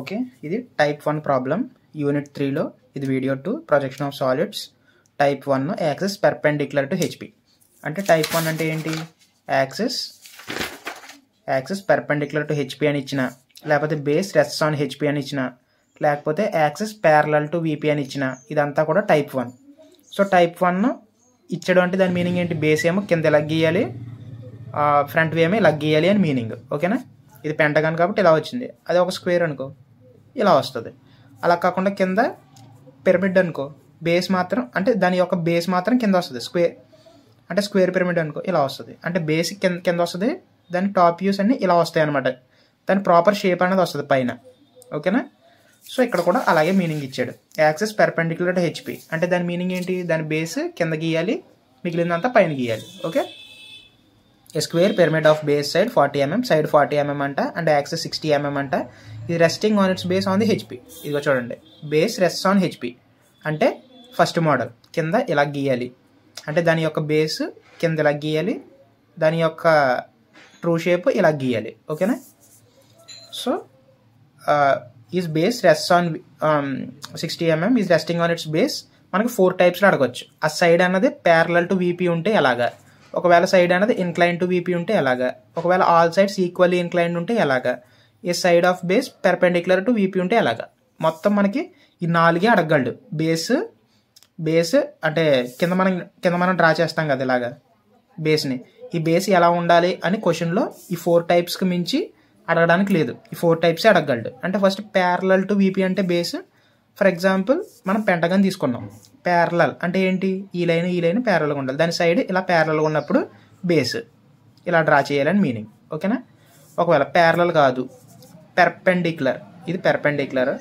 Okay, ఇది type 1 problem unit 3లో. ఇది video 2 projection of solids type 1 axis perpendicular to HP. అంటే type 1 అంటే ఏంటి? యాక్సిస్ పెర్పెండిక్యులర్ టు హెచ్పి అని ఇచ్చిన, లేకపోతే బేస్ రెస్ట్స్ ఆన్ హెచ్పి అని ఇచ్చిన, లేకపోతే యాక్సిస్ ప్యారలల్ టు విపి అని ఇచ్చిన, ఇదంతా కూడా టైప్ 1. సో టైప్ 1 ఇచ్చడం అంటే దాని మీనింగ్ ఏంటి? బేస్ ఏమో కింద ఇలా గీయాలి, ఫ్రంట్ ఏమో ఇలా గీయాలి అని మీనింగ్. ఓకేనా? ఇది పెంటగాన్ కాబట్టి ఇలా వచ్చింది. అదే ఒక స్క్వేర్ అనుకో ఇలా వస్తుంది. అలా కాకుండా కింద పిరమిడ్ అనుకో, బేస్ మాత్రం అంటే దాని యొక్క బేస్ మాత్రం కింద వస్తుంది. స్క్వేర్ పిరమిడ్ అనుకో ఇలా వస్తుంది. అంటే బేస్ కింద వస్తుంది, దాని టాప్ వ్యూస్ అన్ని ఇలా వస్తాయి అనమాట. దాని ప్రాపర్ షేప్ అనేది వస్తుంది పైన. ఓకేనా? సో ఇక్కడ కూడా అలాగే మీనింగ్ ఇచ్చాడు. యాక్సిస్ పెర్పెండిక్యులర్ టు హెచ్పి అంటే దాని మీనింగ్ ఏంటి? దాని బేస్ కింద గీయాలి, మిగిలినంతా పైన గీయాలి. Okay, A square pyramid of base side 40 mm, side 40 mm అంట, అండ్ యాక్సిస్ 60 mm అంట. ఇది resting on it's base on the HP. ఇదిగో చూడండి, బేస్ రెస్ట్ ఆన్ హెచ్పి అంటే ఫస్ట్ మోడల్ కింద ఇలా గీయాలి, అంటే దాని యొక్క బేస్ కింద ఇలా గీయాలి, దాని యొక్క ట్రూ షేప్ ఇలా గీయాలి. ఓకేనా? So is base rest on 60 mm, is resting on it's base. మనకి 4 టైప్స్లో అడగచ్చు. ఆ సైడ్ అన్నది ప్యారలల్ టు విపి ఉంటే ఎలాగా, ఒకవేళ సైడ్ అనేది ఇన్క్లైన్ టు విపి ఉంటే ఎలాగా, ఒకవేళ ఆల్ సైడ్స్ ఈక్వల్లీ ఇన్క్లైన్డ్ ఉంటే ఎలాగా, a side of base perpendicular to VP ఉంటే ఎలాగా. మొత్తం మనకి ఈ 4 అడగలడు. బేస్ అంటే కింద మనం డ్రా చేస్తాం కదా ఇలాగా బేస్ని. ఈ బేస్ ఎలా ఉండాలి అని క్వశ్చన్లో ఈ 4 టైప్స్కి మించి అడగడానికి లేదు. ఈ 4 టైప్సే అడగలడు. అంటే ఫస్ట్ ప్యారలల్ టు విపి అంటే బేస్. ఫర్ ఎగ్జాంపుల్ మనం పెంటగాన్ తీసుకున్నాం. ప్యారలల్ అంటే ఏంటి? ఈ లైన్ ప్యారలల్గా ఉండాలి, దాని సైడ్ ఇలా ప్యారలల్గా ఉన్నప్పుడు బేస్ ఇలా డ్రా చేయాలని మీనింగ్. ఓకేనా? ఒకవేళ ప్యారలల్ కాదు, పెర్పెండిక్యులర్, ఇది పెర్పెండిక్యులర్.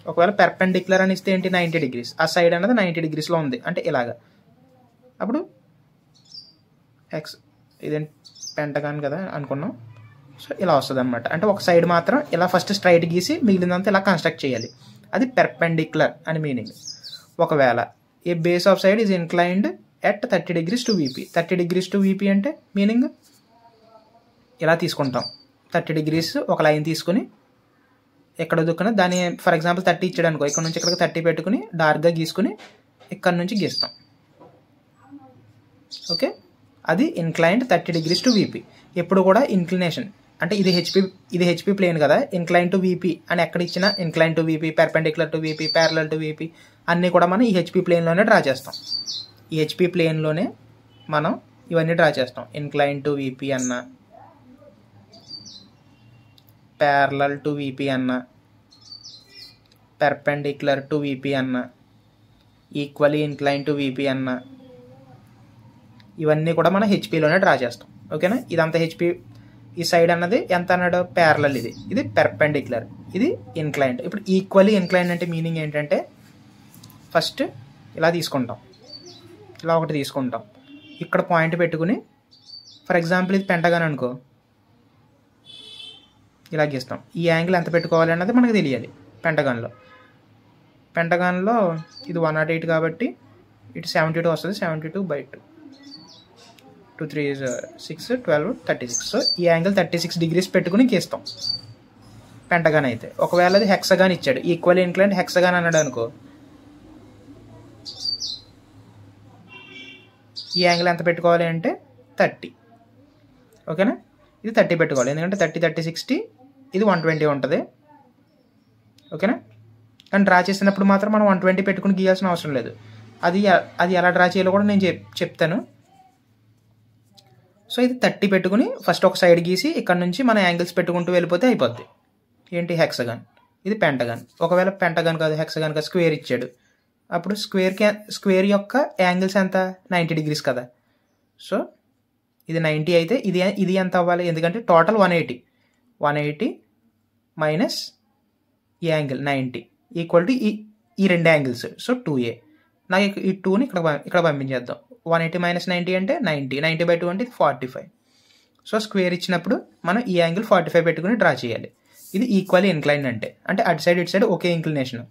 ఒకవేళ పెర్పెండిక్యులర్ అని ఇస్తే ఏంటి? 90 degrees. ఆ సైడ్ అనేది 90 degreesలో ఉంది అంటే ఇలాగా. అప్పుడు ఎక్స్ ఇదేంటి పెంటగాన్ కదా అనుకున్నాం. సో ఇలా వస్తుంది అనమాట. అంటే ఒక సైడ్ మాత్రం ఇలా ఫస్ట్ స్ట్రైట్ గీసి మిగిలినంతా ఇలా కన్స్ట్రక్ట్ చేయాలి. అది పెర్పెండిక్యులర్ అని మీనింగ్. ఒకవేళ a base of side is inclined at 30 degrees to VP. 30 degrees to VP అంటే మీనింగ్ ఇలా తీసుకుంటాం. 30 degrees ఒక లైన్ తీసుకుని ఎక్కడ దుక్కున దాని ఫర్ ఎగ్జాంపుల్ 30 ఇచ్చాడు అనుకో, ఇక్కడ నుంచి ఇక్కడికి 30 పెట్టుకుని డార్క్గా గీసుకుని ఇక్కడ నుంచి గీస్తాం. ఓకే, అది ఇన్క్లైన్డ్ 30 degrees టు విపి. ఎప్పుడు కూడా ఇన్క్లినేషన్ అంటే ఇది హెచ్పి ప్లేన్ కదా, ఇన్క్లైన్ టు విపి అని ఎక్కడ ఇచ్చినా incline to VP, perpendicular to VP, parallel to VP అన్నీ కూడా మనం ఈ హెచ్పి ప్లేన్లోనే డ్రా చేస్తాం. ఈ హెచ్పి ప్లేన్లోనే మనం ఇవన్నీ డ్రా చేస్తాం. ఇన్క్లైన్ టు విపి అన్న, ప్యారలల్ టు విపి అన్న, పెర్పెండిక్యులర్ టు విపి అన్న, ఈక్వల్లీ ఇన్క్లైన్ టు విపి అన్న, ఇవన్నీ కూడా మనం హెచ్పిలోనే డ్రా చేస్తాం. ఓకేనా? ఇదంతా హెచ్పి. ఈ సైడ్ అన్నది ఎంత అన్నాడు? ప్యారలల్. ఇది పెర్పెండిక్యులర్, ఇది ఇన్క్లైన్డ్. ఇప్పుడు ఈక్వల్లీ ఇన్క్లైన్డ్ అంటే మీనింగ్ ఏంటంటే ఫస్ట్ ఇలా తీసుకుంటాం, ఇలా ఒకటి తీసుకుంటాం, ఇక్కడ పాయింట్ పెట్టుకుని ఫర్ ఎగ్జాంపుల్ ఇది పెంటగాన్ అనుకో, ఇలా గీస్తాం. ఈ యాంగిల్ ఎంత పెట్టుకోవాలి అన్నది మనకు తెలియాలి. పెంటగాన్లో ఇది 108 కాబట్టి ఇటు 72 వస్తుంది. 72/2 2 3 is 6 12 36. సో ఈ యాంగిల్ 36 degrees పెట్టుకుని గీస్తాం పెంటగాన్ అయితే. ఒకవేళ అది హెక్సగాన్ ఇచ్చాడు, ఈక్వల్లీ ఇన్క్లైన్డ్ హెక్సగాన్ అన్నాడు అనుకో, ఈ యాంగిల్ ఎంత పెట్టుకోవాలి అంటే 30. ఓకేనా? ఇది 30 పెట్టుకోవాలి, ఎందుకంటే 30 30 60 ఇది 120 ఉంటుంది. ఓకేనా? కానీ డ్రా చేసినప్పుడు మాత్రం మనం 120 పెట్టుకుని గీయాల్సిన అవసరం లేదు. అది ఎలా డ్రా చేయాలో కూడా నేను చెప్తాను. సో ఇది 30 పెట్టుకుని ఫస్ట్ ఒక సైడ్ గీసి ఇక్కడ నుంచి మన యాంగిల్స్ పెట్టుకుంటూ వెళ్ళిపోతే అయిపోద్ది. ఏంటి? హెక్సగాన్. ఇది పెంటగాన్. ఒకవేళ పెంటగాన్ కాదు, హెక్సగాన్ కాదు, స్క్వేర్ ఇచ్చాడు, అప్పుడు స్క్వేర్ యొక్క యాంగిల్స్ ఎంత? 90 degrees కదా. సో ఇది 90 అయితే ఇది ఎంత అవ్వాలి? ఎందుకంటే టోటల్ 180 మైనస్ ఈ యాంగిల్ 90 ఈక్వల్ టు ఈ 2 యాంగిల్స్. So 2a. నాకు ఈ 2ని ఇక్కడ పంపించేద్దాం. 180 మైనస్ 90 అంటే 90/2 అంటే ఇది 45. సో స్క్వేర్ ఇచ్చినప్పుడు మనం ఈ యాంగిల్ 45 పెట్టుకుని డ్రా చేయాలి. ఇది ఈక్వల్లీ ఇన్క్లైన్డ్ అంటే అటు సైడ్ ఇటు సైడ్ ఒకే ఇంక్లినేషన్.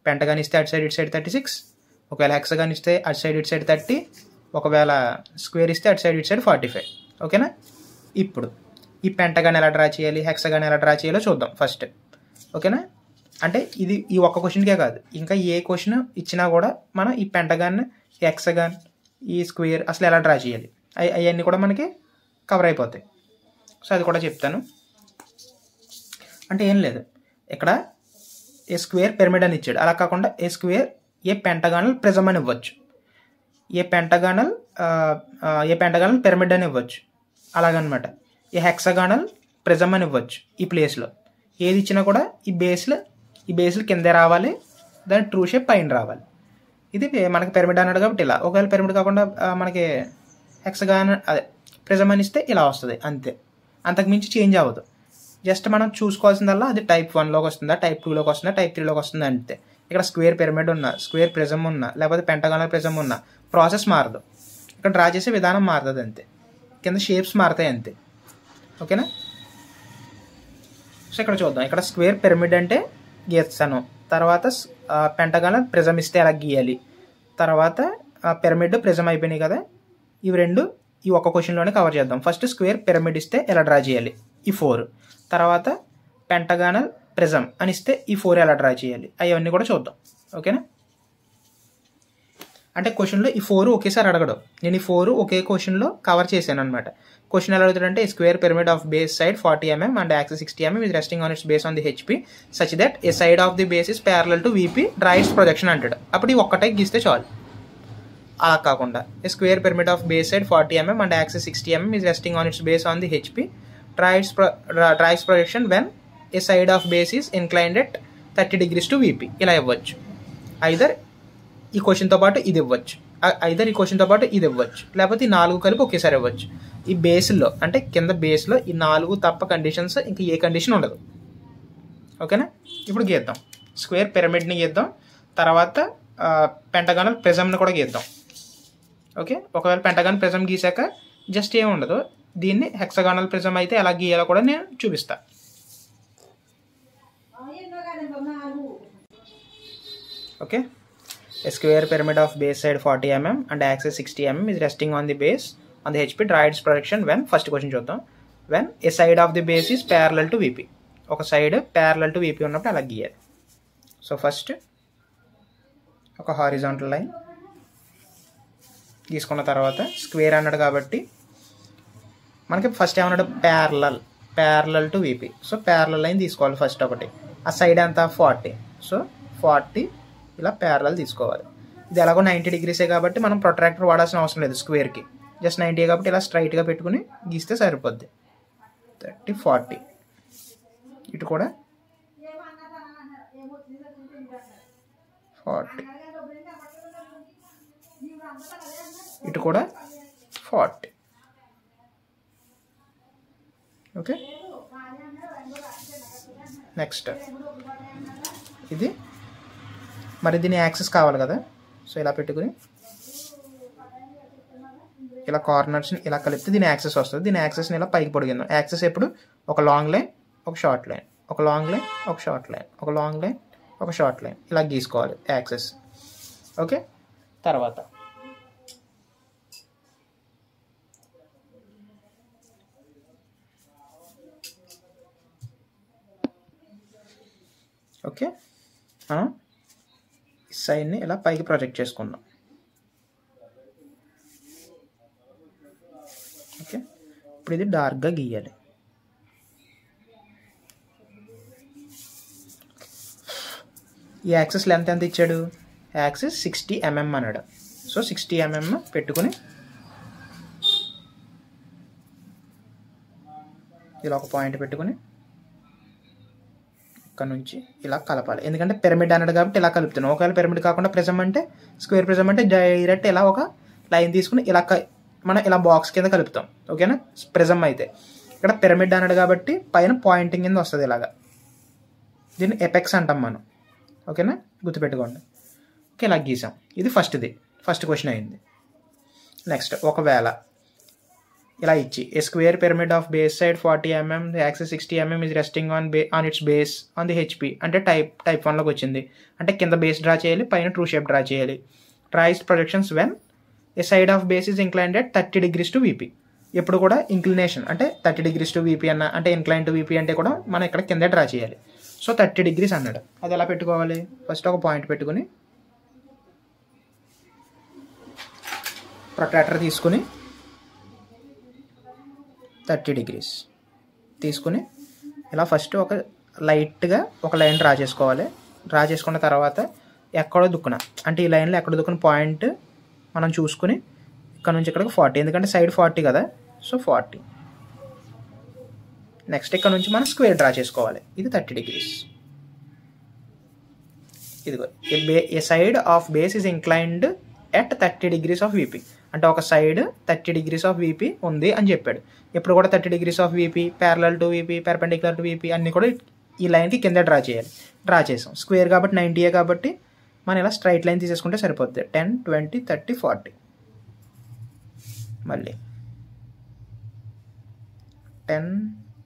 పెంటగాన్ ఇస్తే అటు సైడ్ ఇటు సైడ్ 36, ఒకవేళ హెక్సగాన్ ఇస్తే అటు సైడ్ ఇటు సైడ్ 30, ఒకవేళ స్క్వేర్ ఇస్తే అటు సైడ్ ఇటు సైడ్ 45. ఓకేనా? ఇప్పుడు ఈ పెంటగాన్ ఎలా డ్రా చేయాలి, హెక్సగాన్ ఎలా డ్రా చేయాలో చూద్దాం ఫస్ట్. ఓకేనా? అంటే ఇది ఈ ఒక్క క్వశ్చన్కే కాదు, ఇంకా ఏ క్వశ్చన్ ఇచ్చినా కూడా మనం ఈ పెంటగాన్, హెక్సగాన్, ఈ స్క్వేర్ అసలు ఎలా డ్రా చేయాలి అవన్నీ కూడా మనకి కవర్ అయిపోతాయి. సో అది కూడా చెప్తాను. అంటే ఏం లేదు, ఇక్కడ ఏ స్క్వేర్ పిరమిడ్ అని ఇచ్చాడు, అలా కాకుండా ఏ స్క్వేర్ ఏ పెంటగానల్ ప్రిజం అని ఇవ్వచ్చు, ఏ పెంటగానల్ పిరమిడ్ అని ఇవ్వచ్చు, అలాగనమాట. ఏ హెక్సగానల్ ప్రిజం అని ఇవ్వచ్చు. ఈ ప్లేస్లో ఏది ఇచ్చినా కూడా ఈ బేస్లు కిందే రావాలి, దాని ట్రూ షేప్ పైన రావాలి. ఇది మనకి పిరమిడ్ అన్నాడు కాబట్టి ఇలా. ఒకవేళ పిరమిడ్ కాకుండా మనకి హెక్సగాన్ అదే ప్రిజం అని ఇస్తే ఇలా వస్తుంది అంతే, అంతకుమించి చేంజ్ అవ్వదు. జస్ట్ మనం చూసుకోవాల్సిందల్లా అది టైప్ 1లోకి వస్తుందా, టైప్ 2లోకి వస్తుందా, టైప్ 3లోకి వస్తుందా అంతే. ఇక్కడ స్క్వేర్ పిరమిడ్ ఉన్నా, స్క్వేర్ ప్రిజం ఉన్నా, లేకపోతే పెంటగానల్ ప్రిజం ఉన్నా ప్రాసెస్ మారదు, ఇక్కడ డ్రా చేసే విధానం మారుతుంది అంతే, కింద షేప్స్ మారుతాయి అంతే. ఓకేనా? సో ఇక్కడ చూద్దాం. ఇక్కడ స్క్వేర్ పిరమిడ్ అంటే గీస్తాను, తర్వాత పెంటగానల్ ప్రిజం ఇస్తే ఎలా గీయాలి, తర్వాత పిరమిడ్ ప్రిజం అయిపోయినాయి కదా, ఇవి రెండు ఈ ఒక్క క్వశ్చన్లోనే కవర్ చేద్దాం. ఫస్ట్ స్క్వేర్ పిరమిడ్ ఇస్తే ఎలా డ్రా చేయాలి, ఈ 4. తర్వాత పెంటగానల్ ప్రిజం అని ఇస్తే ఈ 4 ఎలా డ్రా చేయాలి, అవన్నీ కూడా చూద్దాం. ఓకేనా? అంటే క్వశ్చన్లో ఈ 4 ఒకేసారి అడగడం, నేను ఈ 4 ఒకే క్వశ్చన్లో కవర్ చేశాను అనమాట. క్వశ్చన్ ఎలా అడుగుతాడంటే square pyramid of base side 40 mm and axis 60 mm is resting on its base on the HP such that a side of the base is parallel to VP, draw its projection అంటాడు. అప్పుడు ఈ ఒక్కటే గీస్తే చాలు. అలా కాకుండా a square pyramid of base side 40 mm and axis 60 mm is resting on its base on the HP, draw its projection when a side of base is inclined at 30 degrees to VP. ఇలా ఇవ్వచ్చు. Either ఈ క్వశ్చన్తో పాటు ఇది ఇవ్వచ్చు, లేకపోతే ఈ 4 కలిపి ఒకేసారి ఇవ్వచ్చు. ఈ బేస్లో అంటే కింద బేస్లో ఈ 4 తప్ప కండిషన్స్ ఇంకా ఏ కండిషన్ ఉండదు. ఓకేనా? ఇప్పుడు గీద్దాం. స్క్వేర్ పిరమిడ్ని గీద్దాం, తర్వాత పెంటగానల్ ప్రిజంని కూడా గీద్దాం. ఓకే, ఒకవేళ పెంటగానల్ ప్రిజం గీసాక జస్ట్ ఏమి ఉండదు, దీన్ని హెక్సగానల్ ప్రిజం అయితే ఎలా గీయాలో కూడా నేను చూపిస్తా. Okay, a square pyramid of base side 40 mm and axis 60 mm is resting on the base on the HP, draw its projection when, first question చూద్దాం, when a side of the base is parallel to VP. ఒక side parallel to VP ఉన్నప్పుడు అలా గీయాలి. So first ఒక horizontal line గీసుకున్న తర్వాత square అన్నాడు కాబట్టి మనకి ఫస్ట్ ఏమన్నాడు, parallel to VP. So parallel line తీసుకోవాలి ఫస్ట్ ఒకటి. ఆ సైడ్ అంతా 40, సో 40 ఇలా ప్యారలల్ తీసుకోవాలి. ఇది ఎలాగో 90 degrees కాబట్టి మనం ప్రొట్రాక్టర్ వాడాల్సిన అవసరం లేదు స్క్వేర్కి, జస్ట్ 90 కాబట్టి ఇలా స్ట్రైట్గా పెట్టుకుని గీస్తే సరిపోద్ది. 30, 40. ఇటు కూడా 40, ఇటు కూడా 40. ఓకే, నెక్స్ట్ ఇది మరి దీని యాక్సెస్ కావాలి కదా, సో ఇలా పెట్టుకుని ఇలా కార్నర్స్ని ఇలా కలిపితే దీని యాక్సెస్ వస్తుంది. దీని యాక్సెస్ని ఇలా పైకి పొడిగిందాం. యాక్సెస్ ఎప్పుడు ఒక లాంగ్ లైన్, ఒక షార్ట్ లైన్, ఒక లాంగ్ లైన్, ఒక షార్ట్ లైన్, ఒక లాంగ్ లైన్, ఒక షార్ట్ లైన్, ఇలా గీసుకోవాలి యాక్సెస్. ఓకే, తర్వాత ఓకే మనం సైడ్ని ఇలా పైకి ప్రొజెక్ట్ చేసుకుందాం. ఓకే, ఇప్పుడు ఇది డార్క్గా గీయాలి. ఈ యాక్సెస్ లెంత్ ఎంత ఇచ్చాడు, యాక్సెస్ 60 mm అన్నాడు. సో 60 mm పెట్టుకుని ఇలా ఒక పాయింట్ పెట్టుకుని ఇక్కడ నుంచి ఇలా కలపాలి. ఎందుకంటే పిరమిడ్ అన్నాడు కాబట్టి ఇలా కలుపుతున్నాం. ఒకవేళ పిరమిడ్ కాకుండా ప్రిజం అంటే, స్క్వేర్ ప్రిజం అంటే డైరెక్ట్ ఇలా ఒక లైన్ తీసుకుని ఇలా మనం ఇలా బాక్స్ కింద కలుపుతాం. ఓకేనా, ప్రిజం అయితే. ఇక్కడ పిరమిడ్ అన్నాడు కాబట్టి పైన పాయింటింగ్ కింద వస్తుంది ఇలాగా, దీన్ని ఎపెక్స్ అంటాం మనం. ఓకేనా, గుర్తుపెట్టుకోండి. ఓకే, ఇలా గీసాం. ఇది ఫస్ట్ క్వశ్చన్ అయింది. నెక్స్ట్, ఒకవేళ ఇలా ఇచ్చి a square pyramid of base side 40 mm, axis 60 mm is resting on its base on the HP అంటే టైప్ 1లోకి వచ్చింది. అంటే కింద బేస్ డ్రా చేయాలి, పైన ట్రూ షేప్ డ్రా చేయాలి. Draw it's projections when a side of base is inclined at 30 degrees to VP. ఎప్పుడు కూడా inclination అంటే 30 degrees టు వీపీ అన్న అంటే ఇంక్లైన్ టు వీపీ అంటే కూడా మనం ఇక్కడ కింద డ్రా చేయాలి. సో 30 degrees అన్నాడు. అది ఎలా పెట్టుకోవాలి? ఫస్ట్ ఒక పాయింట్ పెట్టుకుని ప్రొట్రాక్టర్ తీసుకుని 30 degrees తీసుకుని ఇలా ఫస్ట్ ఒక లైట్గా ఒక లైన్ డ్రా చేసుకోవాలి. డ్రా చేసుకున్న తర్వాత ఎక్కడో దుక్కున అంటే ఈ లైన్లో ఎక్కడ దుక్కున పాయింట్ మనం చూసుకుని ఇక్కడ నుంచి ఇక్కడికి 40, ఎందుకంటే సైడ్ 40 కదా, సో 40. నెక్స్ట్ ఇక్కడ నుంచి మనం స్క్వేర్ డ్రా చేసుకోవాలి. ఇది 30 degrees. ఇదిగో a side of base is inclined at 30 degrees of VP అంటే ఒక సైడ్ 30 degrees ఆఫ్ వీపీ ఉంది అని చెప్పాడు. ఇప్పుడు కూడా 30 degrees of VP, parallel to VP, perpendicular to VP అన్నీ కూడా ఈ లైన్కి కింద డ్రా చేయాలి. డ్రా చేసాం. స్క్వేర్ కాబట్టి 90 కాబట్టి మనం ఇలా స్ట్రైట్ లైన్ తీసేసుకుంటే సరిపోద్ది. 10, 20, 30, 40. మళ్ళీ 10,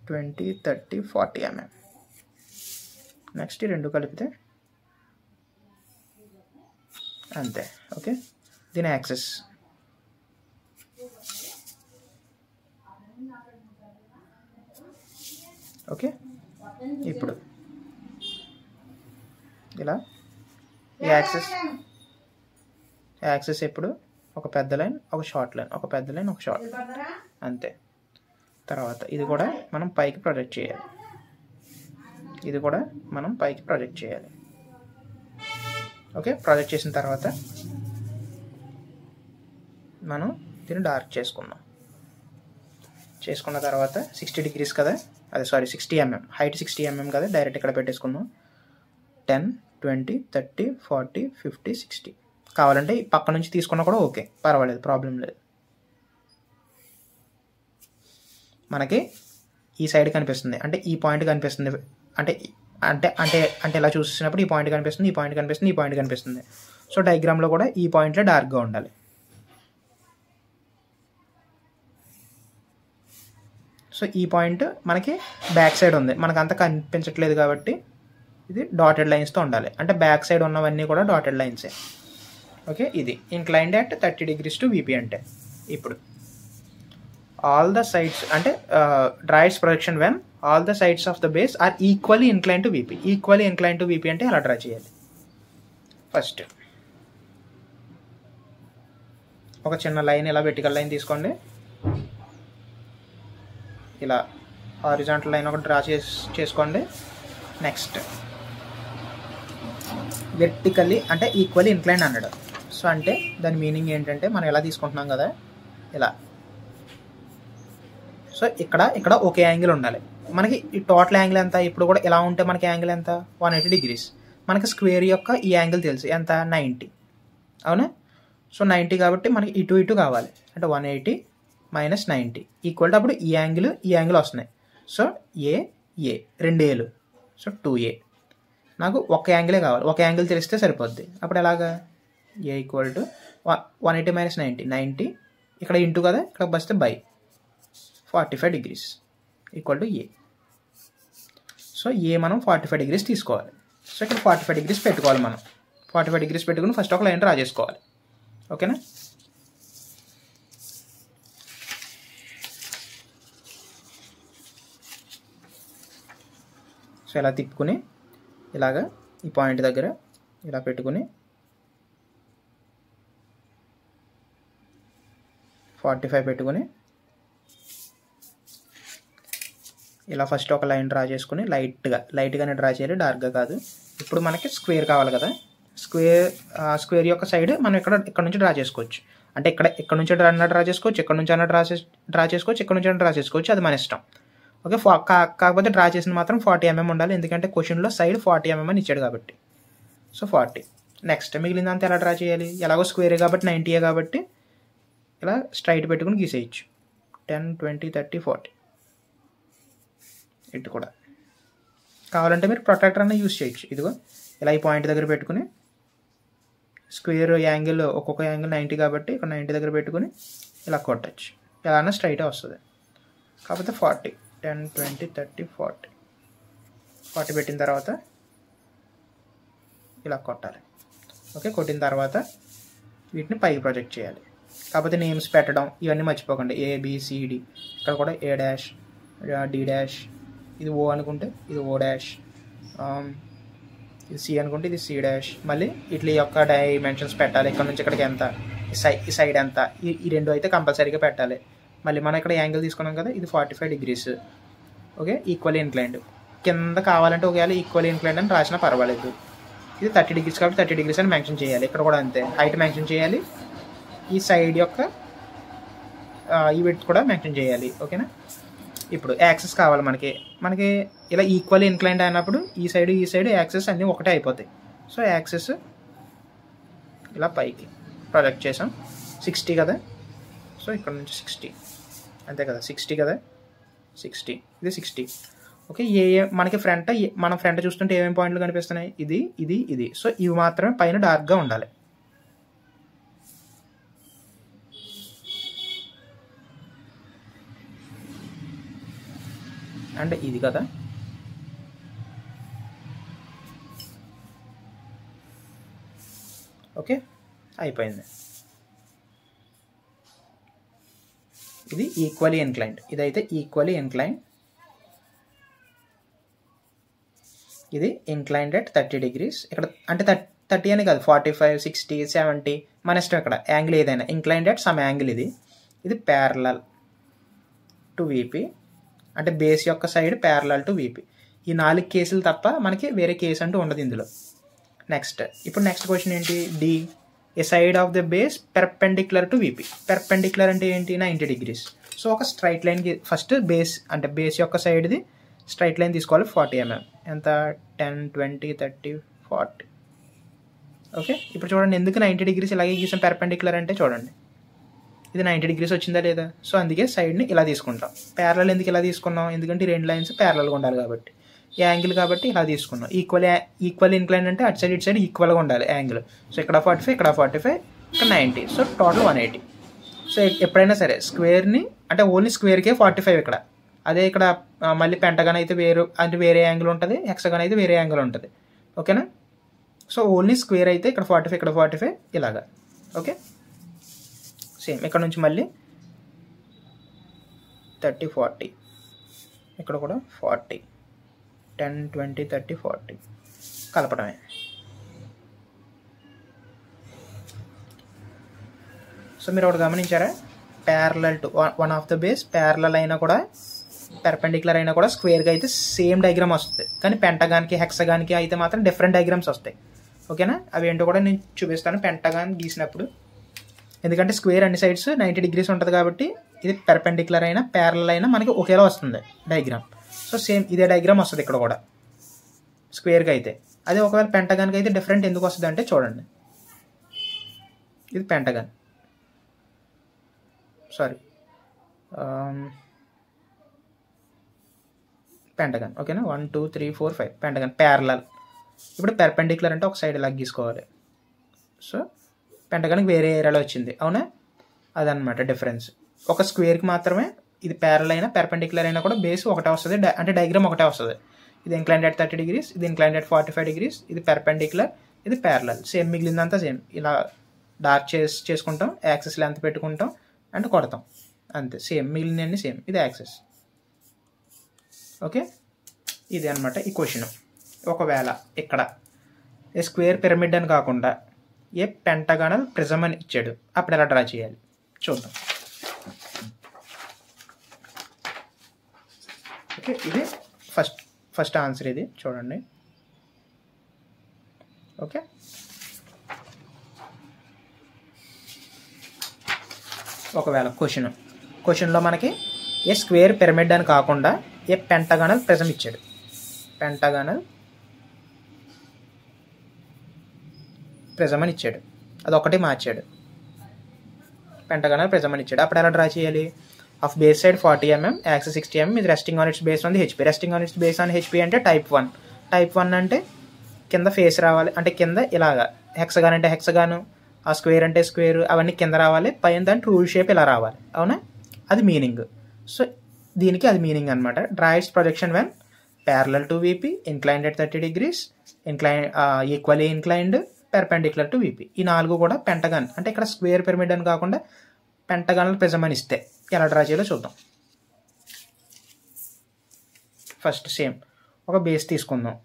20, 30, 40 mm. నెక్స్ట్ ఈ రెండు కలిపితే అంతే. ఓకే, దీని యాక్సెస్ ఓకే. ఇప్పుడు ఇలా యాక్సెస్ ఎప్పుడు ఒక పెద్ద లైన్, ఒక షార్ట్ లైన్, ఒక పెద్ద లైన్, ఒక షార్ట్, అంతే. తర్వాత ఇది కూడా మనం పైకి ప్రొజెక్ట్ చేయాలి. ఇది కూడా మనం పైకి ప్రొజెక్ట్ చేయాలి. ఓకే, ప్రొజెక్ట్ చేసిన తర్వాత మనం దీన్ని డార్క్ చేసుకుందాం. చేసుకున్న తర్వాత 60 degrees కదా, అదే సారీ 60 mm, హైట్ 60 mm కదా, డైరెక్ట్ ఇక్కడ పెట్టేసుకుందాం. 10, 20, 30, 40, 50, 60. కావాలంటే పక్క నుంచి తీసుకున్నా కూడా ఓకే, పర్వాలేదు, ప్రాబ్లం లేదు. మనకి ఈ సైడ్ కనిపిస్తుంది అంటే ఈ పాయింట్ కనిపిస్తుంది అంటే అంటే అంటే అంటే ఇలా చూసినప్పుడు ఈ పాయింట్ కనిపిస్తుంది, ఈ పాయింట్ కనిపిస్తుంది, ఈ పాయింట్ కనిపిస్తుంది. సో డయాగ్రామ్లో కూడా ఈ పాయింట్లో డార్క్గా ఉండాలి. సో ఈ పాయింట్ మనకి బ్యాక్ సైడ్ ఉంది, మనకు అంత కనిపించట్లేదు కాబట్టి ఇది డాటెడ్ లైన్స్తో ఉండాలి. అంటే బ్యాక్ సైడ్ ఉన్నవన్నీ కూడా డాటెడ్ లైన్సే. ఓకే, ఇది inclined at 30 degrees to VP అంటే. ఇప్పుడు ఆల్ ద సైడ్స్ అంటే draw its projection when all the sides of the base are equally incline to VP. Equally incline to VP అంటే అలా draw చేయాలి. ఫస్ట్ ఒక చిన్న లైన్ ఇలా వెర్టికల్ లైన్ తీసుకోండి. ఇలా హారిజాంటల్ లైన్ ఒకటి డ్రా చేసుకోండి. నెక్స్ట్ వెర్టికల్లీ అంటే ఈక్వల్లీ ఇంక్లైన్ అన్నాడు. సో అంటే దాని మీనింగ్ ఏంటంటే మనం ఎలా తీసుకుంటున్నాం కదా, ఇలా. సో ఇక్కడ ఒకే యాంగిల్ ఉండాలి. మనకి ఈ టోటల్ యాంగిల్ ఎంత, ఇప్పుడు కూడా ఇలా ఉంటే మనకి యాంగిల్ ఎంత, 180 degrees. మనకి స్క్వేర్ యొక్క ఈ యాంగిల్ తెలుసు ఎంత, 90. అవునా? సో 90 కాబట్టి మనకి ఇటు కావాలి అంటే 180 మైనస్ 90 ఈక్వల్ టు అప్పుడు ఈ యాంగిల్ వస్తున్నాయి. సో ఏ రెండు ఏలు, సో 2a. నాకు ఒక యాంగిలే కావాలి, ఒక యాంగిల్ తెలిస్తే సరిపోద్ది. అప్పుడు ఎలాగా, ఏ ఈక్వల్ టు 180 మైనస్ 90 ఇక్కడ ఇంటూ కదా, ఇక్కడ వస్తే by 45 degrees equal to a. So a మనం 45 degrees తీసుకోవాలి. సో ఇక్కడ 45 degrees పెట్టుకోవాలి. మనం 45 degrees పెట్టుకుని ఫస్ట్ ఒక లైన్ డ్రా చేసుకోవాలి. ఓకేనా? సో ఇలా తిప్పుకుని ఇలాగా ఈ పాయింట్ దగ్గర ఇలా పెట్టుకుని 45 పెట్టుకుని ఇలా ఫస్ట్ ఒక లైన్ డ్రా చేసుకుని లైట్గానే డ్రా చేయాలి, డార్క్గా కాదు. ఇప్పుడు మనకి స్క్వేర్ కావాలి కదా, స్క్వేర్ యొక్క సైడ్ మనం ఇక్కడ నుంచి డ్రా చేసుకోవచ్చు. అంటే ఇక్కడ నుంచి డ్రా చేసుకోవచ్చు, ఇక్కడ నుంచి డ్రా చేసుకోవచ్చు, ఇక్కడ నుంచి డ్రా చేసుకోవచ్చు, అది మన ఇష్టం. ఓకే, కాకపోతే డ్రా చేసిన మాత్రం 40 mm ఉండాలి, ఎందుకంటే క్వశ్చన్లో సైడ్ 40 mm అని ఇచ్చాడు కాబట్టి. సో 40. నెక్స్ట్ మిగిలిందంతా ఎలా డ్రా చేయాలి, ఎలాగో స్క్వేరే కాబట్టి 90 కాబట్టి ఇలా స్ట్రైట్ పెట్టుకుని గీసేయచ్చు. 10, 20, 30, 40. ఇటు కూడా కావాలంటే మీరు ప్రొట్రాక్టర్ అన్న యూజ్ చేయొచ్చు. ఇదిగో ఇలా ఈ పాయింట్ దగ్గర పెట్టుకుని స్క్వేర్ యాంగిల్ ఒక్కొక్క యాంగిల్ 90 కాబట్టి ఇక్కడ 90 దగ్గర పెట్టుకుని ఇలా కొట్టచ్చు. ఎలా అన్నా స్ట్రైటే వస్తుంది. కాకపోతే 40, 10, 20, 30, 40 పెట్టిన తర్వాత ఇలా కొట్టాలి. ఓకే, కొట్టిన తర్వాత వీటిని పైకి ప్రొజెక్ట్ చేయాలి. కాకపోతే నేమ్స్ పెట్టడం ఇవన్నీ మర్చిపోకండి. ABCD, ఇక్కడ కూడా A డాష్, D డాష్, ఇది O అనుకుంటే ఇది O డాష్, ఇది C అనుకుంటే ఇది C డాష్. మళ్ళీ ఇట్లా యొక్క డైమెన్షన్స్ పెట్టాలి. ఇక్కడ నుంచి ఇక్కడికి ఎంత, ఈ సైడ్ ఎంత, ఈ రెండు అయితే కంపల్సరీగా పెట్టాలి. మళ్ళీ మనం ఇక్కడ యాంగిల్ తీసుకున్నాం కదా, ఇది 45 degrees. Okay, equally inclined. కింద కావాలంటే ఒకవేళ ఈక్వల్లీ ఇంక్లైన్డ్ అని రాసినా పర్వాలేదు. ఇది 30 degrees కాబట్టి 30 degrees అని మెన్షన్ చేయాలి. ఇక్కడ కూడా అంతే, హైట్ మెన్షన్ చేయాలి. ఈ సైడ్ యొక్క ఈ విడ్త్ కూడా మెన్షన్ చేయాలి. ఓకేనా. ఇప్పుడు యాక్సెస్ కావాలి మనకి ఇలా ఈక్వల్లీ ఇంక్లైన్డ్ అయినప్పుడు ఈ సైడ్ యాక్సెస్ అన్నీ ఒకటే అయిపోతాయి. సో యాక్సెస్ ఇలా పైకి ప్రొజెక్ట్ చేసాం. 60 కదా, సో ఇక్కడ నుంచి 60 అంతే కదా, 60 కదా, 60 ఇది 60. ఓకే, మనకి మనం ఫ్రంట్ చూస్తుంటే ఏమేమి పాయింట్లు కనిపిస్తున్నాయి, ఇది. సో ఇవి మాత్రమే పైన డార్క్గా ఉండాలి. అండ్ ఇది కదా, ఓకే అయిపోయింది. ఇది ఈక్వల్లీ ఇంక్లైన్డ్, ఇదైతే ఈక్వల్లీ ఇంక్లైన్డ్. ఇది ఇంక్లైన్డ్ అట్ 30 degrees. ఇక్కడ అంటే 30 అని కాదు, 45, 60, 70 మన ఇష్టం. ఇక్కడ యాంగిల్ ఏదైనా ఇంక్లైన్డ్ అట్ సమ్ యాంగిల్. ఇది ప్యారలల్ టు VP, అంటే బేస్ యొక్క సైడ్ ప్యారలల్ టు VP. ఈ 4 కేసులు తప్ప మనకి వేరే కేసు అంటూ ఉండదు ఇందులో. ఇప్పుడు నెక్స్ట్ క్వశ్చన్ ఏంటి, D, A side of the base perpendicular to VP. Perpendicular అంటే ఏంటి, 90 degrees. సో ఒక స్ట్రైట్ లైన్కి ఫస్ట్ బేస్ యొక్క సైడ్ది స్ట్రైట్ లైన్ తీసుకోవాలి. 40 mm, ఎంత 10, 20, 30, 40. ఓకే, ఇప్పుడు చూడండి ఎందుకు 90 degrees ఇలాగే గీసాం పెర్పెండిక్యులర్ అంటే. చూడండి ఇది 90 degrees వచ్చిందా లేదా. సో అందుకే సైడ్ని ఇలా తీసుకుంటాం. ప్యారలల్ ఎందుకు ఇలా తీసుకున్నాం, ఎందుకంటే ఈ రెండు లైన్స్ ప్యారలల్గా ఉండాలి కాబట్టి. ఈ యాంగిల్ కాబట్టి ఇలా తీసుకున్నాం. ఈక్వల్ ఇంక్లైన్ అంటే అటు సైడ్ ఇటు సైడ్ ఈక్వల్గా ఉండాలి యాంగిల్. సో ఇక్కడ 45, ఇక్కడ 45, ఇక్కడ 90. So total 180. సో ఎప్పుడైనా సరే స్క్వేర్ని అంటే ఓన్లీ స్క్వేర్కే 45 ఇక్కడ. అదే ఇక్కడ మళ్ళీ పెంటగాన్ అయితే వేరే యాంగిల్ ఉంటుంది, హెక్సగాన్ అయితే వేరే యాంగిల్ ఉంటుంది. ఓకేనా. సో ఓన్లీ స్క్వేర్ అయితే ఇక్కడ 45, ఇక్కడ 45 ఇలాగా. ఓకే, సేమ్ ఇక్కడ నుంచి మళ్ళీ 30, 40, ఇక్కడ కూడా 40, 10, 20, 30, 40 కలపడమే. సో మీరు ఒకటి గమనించారా, parallel to one of the base parallel అయినా కూడా పెర్పెండిక్యులర్ అయినా కూడా స్క్వేర్గా అయితే సేమ్ డయాగ్రామ్ వస్తుంది. కానీ పెంటగాన్కి హెక్సగాన్కి అయితే మాత్రం డిఫరెంట్ డయాగ్రామ్స్ వస్తాయి. ఓకేనా, అవి ఏంటో కూడా నేను చూపిస్తాను పెంటగాన్ గీసినప్పుడు. ఎందుకంటే స్క్వేర్ అన్ని సైడ్స్ 90 degrees ఉంటుంది కాబట్టి ఇది పెర్పెండిక్యులర్ అయినా ప్యారలల్ అయినా మనకి ఒకేలా వస్తుంది డయాగ్రామ్. సో సేమ్ ఇదే డయాగ్రామ్ వస్తుంది ఇక్కడ కూడా స్క్వేర్గా అయితే. అదే ఒకవేళ పెంటగాన్కి అయితే డిఫరెంట్ ఎందుకు వస్తుంది అంటే చూడండి, ఇది పెంటగాన్, సారీ పెంటగాన్. ఓకేనా, 1, 2, 3, 4, 5 పెంటగాన్ ప్యారలల్. ఇప్పుడు పెర్పెండిక్యులర్ అంటే ఒక సైడ్ ఇలా గీసుకోవాలి. సో పెంటగాన్కి వేరే ఏరియాలో వచ్చింది, అవునా, అదనమాట డిఫరెన్స్. ఒక స్క్వేర్కి మాత్రమే ఇది ప్యారలల్ అయినా పెర్పెండిక్యులర్ అయినా కూడా బేస్ ఒకటే వస్తుంది, అంటే డయాగ్రామ్ ఒకటే వస్తుంది. ఇది ఇంక్లైన్డ్ అట్ 30 degrees, ఇది ఇంక్లైన్డ్ అట్ 45 degrees, ఇది పెర్పెండిక్యులర్, ఇది ప్యారలల్. సేమ్ మిగిలిందంతా సేమ్. ఇలా డార్క్ చేసుకుంటాం, యాక్సెస్ లెంత్ పెట్టుకుంటాం అండ్ కొడతాం అంతే. సేమ్ మిగిలినవన్నీ సేమ్. ఇది యాక్సెస్. ఓకే, ఇది అనమాట ఈ క్వశ్చన్. ఒకవేళ ఇక్కడ ఏ స్క్వేర్ పిరమిడ్ అని కాకుండా ఏ పెంటగానల్ ప్రిజం అని ఇచ్చాడు, అప్పుడు ఎలా డ్రా చేయాలి చూద్దాం. ఓకే, ఇది ఫస్ట్ ఆన్సర్ ఇది చూడండి. ఓకే, ఒకవేళ క్వశ్చన్లో మనకి ఏ స్క్వేర్ పిరమిడ్ అని కాకుండా ఏ పెంటగానల్ ప్రిజం ఇచ్చాడు, పెంటగానల్ ప్రిజం అని ఇచ్చాడు, అదొకటి మార్చాడు, పెంటగానల్ ప్రిజం అని ఇచ్చాడు. అప్పుడు ఎలా డ్రా చేయాలి, of base side 40 mm, axis 60 mm, ఇది resting on it's base on the HP. Resting on it's base on HP అంటే టైప్ 1. టైప్ 1 అంటే కింద ఫేస్ రావాలి, అంటే కింద ఇలాగా. హెక్సగాన్ అంటే హెక్సగాను, ఆ స్క్వేర్ అంటే స్క్వేర్, అవన్నీ కింద రావాలి, పైన దాని ట్రూ షేప్ ఇలా రావాలి, అవునా, అది మీనింగ్. సో దీనికి అది మీనింగ్ అనమాట. Draw its projection when parallel to VP, inclined at 30 degrees, equally inclined, perpendicular to VP. ఈ 4 కూడా పెంటగాన్ అంటే ఇక్కడ స్క్వేర్ పిరమిడ్ అని కాకుండా పెంటగానల్ ప్రిజం అని ఇస్తే ఎలా డ్రా చేయాలో చూద్దాం. ఫస్ట్ సేమ్ ఒక బేస్ తీసుకుందాం.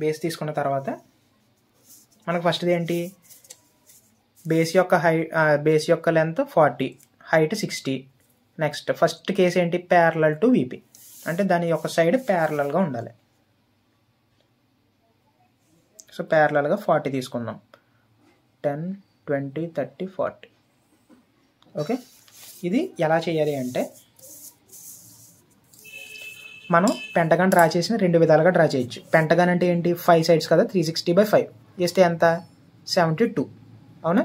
బేస్ తీసుకున్న తర్వాత మనకు ఫస్ట్ది ఏంటి, బేస్ యొక్క length 40, height 60. Next first case ఏంటి, ప్యారలల్ టు వీపీ, అంటే దాని యొక్క సైడ్ ప్యారలల్గా ఉండాలి. సో ప్యారలల్గా 40 తీసుకుందాం. 10, 20, 30, 40. ఓకే, ఇది ఎలా చేయాలి అంటే మనం పెంటగాన్ డ్రా చేసిన 2 విధాలుగా డ్రా చేయొచ్చు. పెంటగాన్ అంటే ఏంటి, 5 సైడ్స్ కదా, 360/5 చేస్తే ఎంత, 72. అవునా,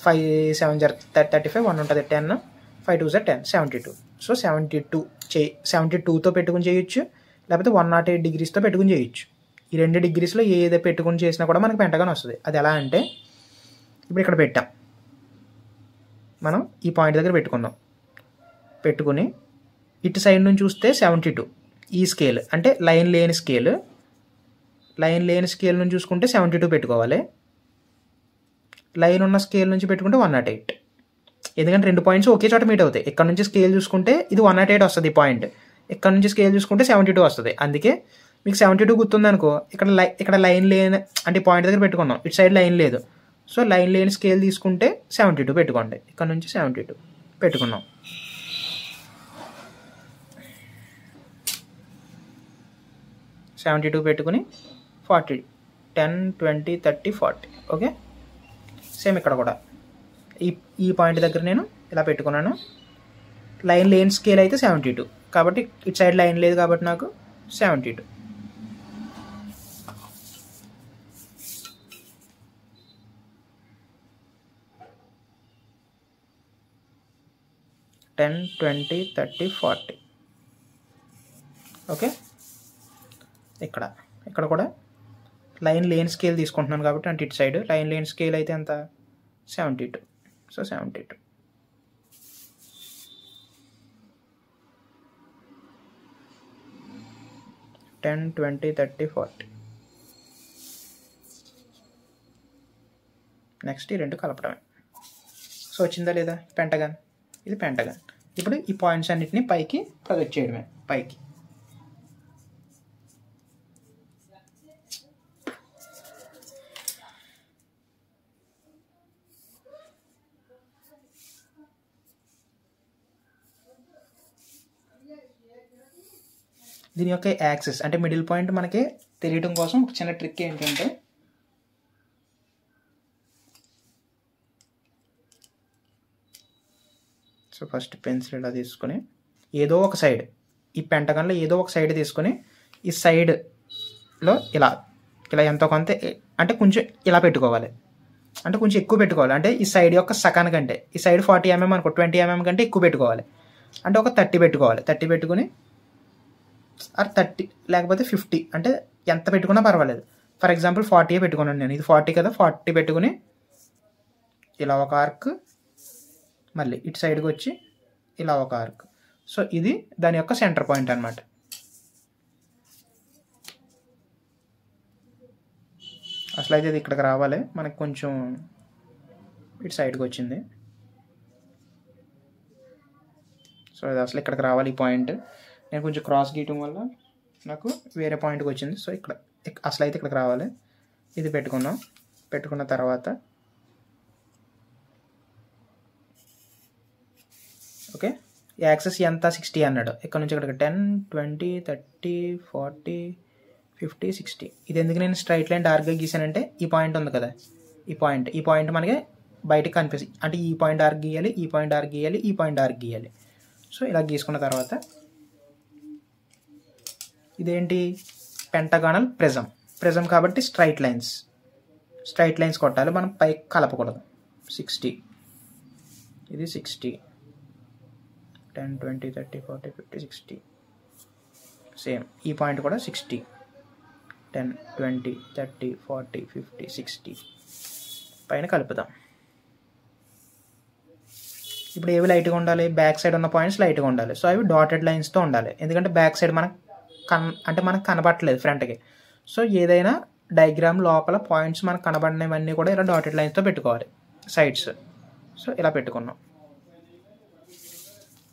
5 7 35, 1 ఉంటుంది, 10, 5 2 10, 72. సో 72తో పెట్టుకుని చేయొచ్చు, లేకపోతే 108 డిగ్రీస్తో పెట్టుకుని చేయొచ్చు. ఈ 2 డిగ్రీస్లో ఏదో పెట్టుకుని చేసినా కూడా మనకు పెంటగాన్ వస్తుంది. అది ఎలా అంటే ఇప్పుడు ఇక్కడ పెట్టాం, మనం ఈ పాయింట్ దగ్గర పెట్టుకుందాం. పెట్టుకుని ఇటు సైడ్ నుంచి చూస్తే 72, ఈ స్కేల్ అంటే లైన్ లేని స్కేల్ నుంచి చూసుకుంటే 72 పెట్టుకోవాలి. లైన్ ఉన్న స్కేల్ నుంచి పెట్టుకుంటే 108. ఎందుకంటే 2 పాయింట్స్ ఒకే చోట మీట్ అవుతాయి. ఇక్కడ నుంచి స్కేల్ చూసుకుంటే ఇది 108 వస్తుంది పాయింట్, ఇక్కడ నుంచి స్కేల్ చూసుకుంటే 72 వస్తుంది. అందుకే మీకు 72 గుర్తుందనుకో, ఇక్కడ లైన్ లేని అంటే పాయింట్ దగ్గర పెట్టుకున్నాం, ఇటు సైడ్ లైన్ లేదు. సో లైన్ లేని స్కేల్ తీసుకుంటే 72 పెట్టుకోండి. ఇక్కడ నుంచి 72 పెట్టుకున్నాం. పెట్టుకుని 40, 10, 20, 30, 40. ఓకే, సేమ్ ఇక్కడ కూడా ఈ పాయింట్ దగ్గర నేను ఇలా పెట్టుకున్నాను. లైన్ లేని స్కేల్ అయితే 72, కాబట్టి ఇటు సైడ్ లైన్ లేదు కాబట్టి నాకు 72. $10, $20, $30, $40. ఓకే, ఇక్కడ కూడా లైన్ లేన్ స్కేల్ తీసుకుంటున్నాను కాబట్టి అంటే ఇటు సైడ్ లైన్ లేన్ స్కేల్ అయితే ఎంత, 72. సో 72. $10, $20, $30, $40. నెక్స్ట్ ఈ 2 కలపడమే. సో వచ్చిందా లేదా పెంటగాన్, ఇది పెంటగాన్. ఇప్పుడు ఈ పాయింట్స్ అన్నిటిని పైకి ప్రొజెక్ట్ చేయడమే, పైకి. దీని యొక్క యాక్సిస్ అంటే మిడిల్ పాయింట్ మనకి తెలియడం కోసం ఒక చిన్న ట్రిక్ ఏంటంటే, సో ఫస్ట్ పెన్సిల్ ఇలా తీసుకొని ఏదో ఒక సైడ్, ఈ పెంటగాన్లో ఏదో ఒక సైడ్ తీసుకొని ఈ సైడ్లో ఇలా ఎంతో కొంత అంటే కొంచెం ఇలా పెట్టుకోవాలి, అంటే కొంచెం ఎక్కువ పెట్టుకోవాలి. అంటే ఈ సైడ్ యొక్క సకానికంటే ఈ సైడ్ 40 mm అనుకో, 20 mm కంటే ఎక్కువ పెట్టుకోవాలి. అంటే ఒక 30 పెట్టుకోవాలి. 30 పెట్టుకుని 30 లేకపోతే 50, అంటే ఎంత పెట్టుకున్నా పర్వాలేదు. ఫర్ ఎగ్జాంపుల్ 40 పెట్టుకున్నాను నేను, ఇది 40 కదా, 40 పెట్టుకుని ఇలా ఒక ఆర్క్, మళ్ళీ ఇటు సైడ్కి వచ్చి ఇలా ఒక ఆర్క్. సో ఇది దాని యొక్క సెంటర్ పాయింట్ అనమాట. అసలు అయితే ఇది ఇక్కడికి రావాలి, మనకి కొంచెం ఇటు సైడ్కి వచ్చింది. సో ఇది అసలు ఇక్కడికి రావాలి ఈ పాయింట్. నేను కొంచెం క్రాస్ గీయటం వల్ల నాకు వేరే పాయింట్కి వచ్చింది. సో ఇక్కడ అసలు అయితే ఇక్కడికి రావాలి. ఇది పెట్టుకున్నాం. పెట్టుకున్న తర్వాత ఓకే, యాక్సెస్ ఎంత, 60 అన్నాడు. ఇక్కడ నుంచి ఇక్కడికి 10, 20, 30, 40, 50, 60. ఇది ఎందుకు నేను స్ట్రైట్ లైన్ డార్క్గా గీసానంటే ఈ పాయింట్ ఉంది కదా, ఈ పాయింట్ మనకి బయటకు కనిపిస్తుంది. అంటే ఈ పాయింట్ డార్క్ గీయాలి, ఈ పాయింట్ డార్క్ గీయాలి, ఈ పాయింట్ డార్క్ గీయాలి. సో ఇలా గీసుకున్న తర్వాత ఇదేంటి, పెంటగానల్ ప్రిజం కాబట్టి స్ట్రైట్ లైన్స్ కొట్టాలి, మనం పైకి కలపకూడదు. 60, ఇది 60, 10, 20, 30, 40, 50, 60. సేమ్ ఈ పాయింట్ కూడా 60, 10, 20, 30, 40, 50, 60 పైన కలుపుదాం. ఇప్పుడు ఏవి లైట్గా ఉండాలి, బ్యాక్ సైడ్ ఉన్న పాయింట్స్ లైట్గా ఉండాలి. సో అవి డాటెడ్ లైన్స్తో ఉండాలి, ఎందుకంటే బ్యాక్ సైడ్ మనకు అంటే మనకు కనబడట్లేదు ఫ్రంట్కి. సో ఏదైనా డయాగ్రామ్ లోపల పాయింట్స్ మనకు కనబడినవన్నీ కూడా ఇలా డాటెడ్ లైన్స్తో పెట్టుకోవాలి సైడ్స్. సో ఇలా పెట్టుకున్నాం.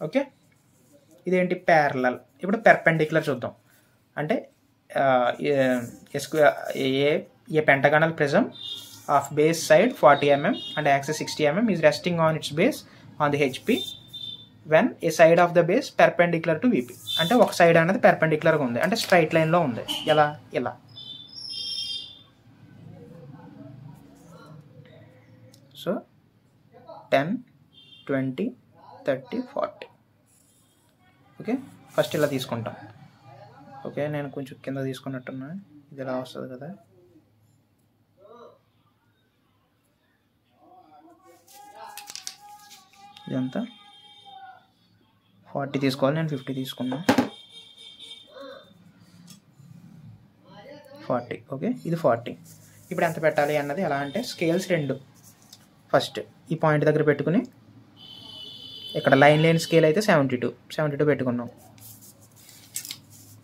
ఓకే, ఇదేంటి ప్యారలల్. ఇప్పుడు పెర్పెండిక్యులర్ చూద్దాం. అంటే ఏ pentagonal prism of base side 40 mm and axis 60 mm is resting on its base on the HP when a side of the base perpendicular to VP. అంటే ఒక side అనేది పెర్పెండిక్యులర్గా ఉంది, అంటే స్ట్రైట్ లైన్లో ఉంది. ఎలా? ఇలా. సో 10, 20, 30, 40. ఓకే, ఫస్ట్ ఇలా తీసుకుంటాం. ఓకే, నేను కొంచెం కింద తీసుకున్నట్టున్నా, ఇది ఇలా వస్తుంది కదా. ఇదంతా 40 తీసుకోవాలి, నేను 50 తీసుకున్నా. 40. ఓకే, ఇది 40. ఇప్పుడు ఎంత పెట్టాలి అన్నది ఎలా అంటే స్కేల్స్ 2 ఫస్ట్ ఈ పాయింట్ దగ్గర పెట్టుకుని, ఇక్కడ లైన్ స్కేల్ అయితే 72 పెట్టుకున్నాం.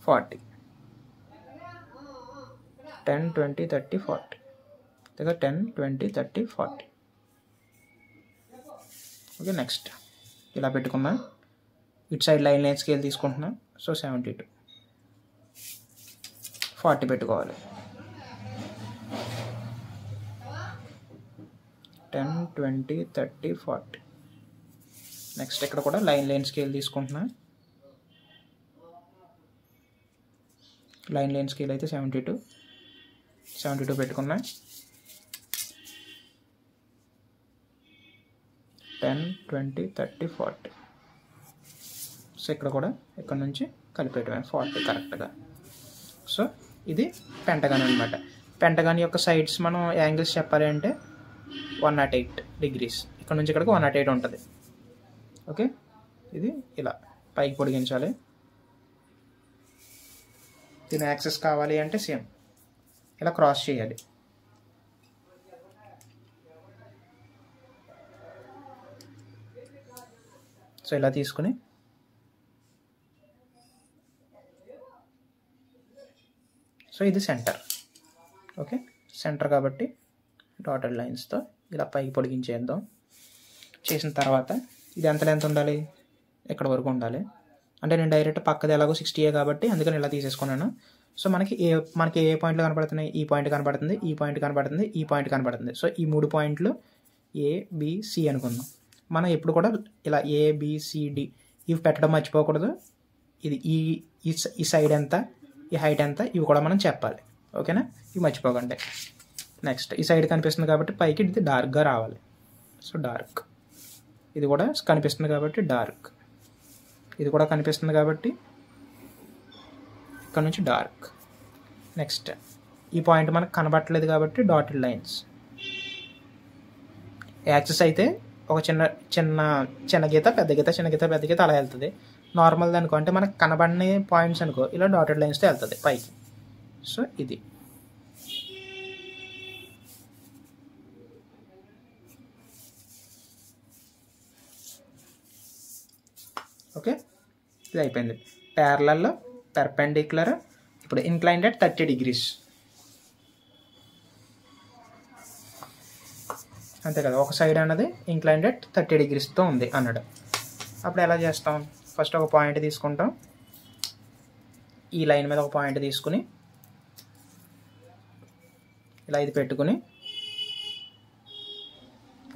40, 10, 20, 30, 40. దగ్గర 10, 20, 30, 40. ఓకే, నెక్స్ట్ ఇలా పెట్టుకున్నా. ఇటు సైడ్ లైన్ స్కేల్ తీసుకుంటున్నా. సో 72, 40 పెట్టుకోవాలి. 10, 20, 30, 40. నెక్స్ట్ ఇక్కడ కూడా లైన్ స్కేల్ తీసుకుంటున్నా. లైన్ స్కేల్ అయితే 72 పెట్టుకున్నా. 10, 20, 30, 40. సో ఇక్కడ కూడా ఇక్కడ నుంచి కలిపేయటమే 40 కరెక్ట్గా. సో ఇది పెంటగాన్ అనమాట. పెంటగాన్ యొక్క సైడ్స్ మనం యాంగిల్స్ చెప్పాలి అంటే 108 degrees. ఇక్కడ నుంచి ఇక్కడికి 108 ఉంటుంది. ఓకే, ఇది ఇలా పైకి పొడిగించాలి. దీని యాక్సెస్ కావాలి అంటే సేమ్ ఇలా క్రాస్ చేయాలి. సో ఇలా తీసుకుని సో ఇది సెంటర్. ఓకే, సెంటర్ కాబట్టి డాటెడ్ లైన్స్తో ఇలా పైకి పొడిగించేద్దాం. చేసిన తర్వాత ఇది ఎంత లెంత్ ఉండాలి? ఎక్కడ వరకు ఉండాలి అంటే నేను డైరెక్ట్ పక్కది ఎలాగో 60 కాబట్టి అందుకని ఇలా తీసేసుకున్నాను. సో మనకి ఏ పాయింట్లు కనపడుతున్నాయి? ఈ పాయింట్ కనపడుతుంది, ఈ పాయింట్ కనపడుతుంది, ఈ పాయింట్ కనపడుతుంది. సో ఈ 3 పాయింట్లు ABC అనుకుందాం. మనం ఎప్పుడు కూడా ఇలా ABCD ఇవి పెట్టడం మర్చిపోకూడదు. ఇది ఈ సైడ్ ఎంత, ఈ హైట్ ఎంత, ఇవి కూడా మనం చెప్పాలి. ఓకేనా, ఇవి మర్చిపోకండి. నెక్స్ట్ ఈ సైడ్ కనిపిస్తుంది కాబట్టి పైకి ఇది డార్క్గా రావాలి. So dark. ఇది కూడా కనిపిస్తుంది కాబట్టి డార్క్. ఇది కూడా కనిపిస్తుంది కాబట్టి ఇక్కడ నుంచి డార్క్. నెక్స్ట్ ఈ పాయింట్ మనకు కనబట్టలేదు కాబట్టి డాటెడ్ లైన్స్. యాక్సెస్ అయితే ఒక చిన్న గీత, పెద్ద గీత, చిన్న గీత, పెద్ద గీత అలా వెళ్తుంది. నార్మల్ అనుకో అంటే మనకు కనబడని పాయింట్స్ అనుకో ఇలా డాటెడ్ లైన్స్తో వెళ్తుంది పైకి. సో ఇది ఓకే, ఇది అయిపోయింది. ప్యారలల్, పెర్పెండిక్యులర్, ఇప్పుడు ఇంక్లైన్డ్ అట్ 30 degrees. అంతే కదా, ఒక సైడ్ అన్నది ఇంక్లైన్డ్ అట్ 30 degreesతో ఉంది అన్నాడు. అప్పుడు ఎలా చేస్తాం? ఫస్ట్ ఒక పాయింట్ తీసుకుంటాం. ఈ లైన్ మీద ఒక పాయింట్ తీసుకుని ఇలా ఇది పెట్టుకుని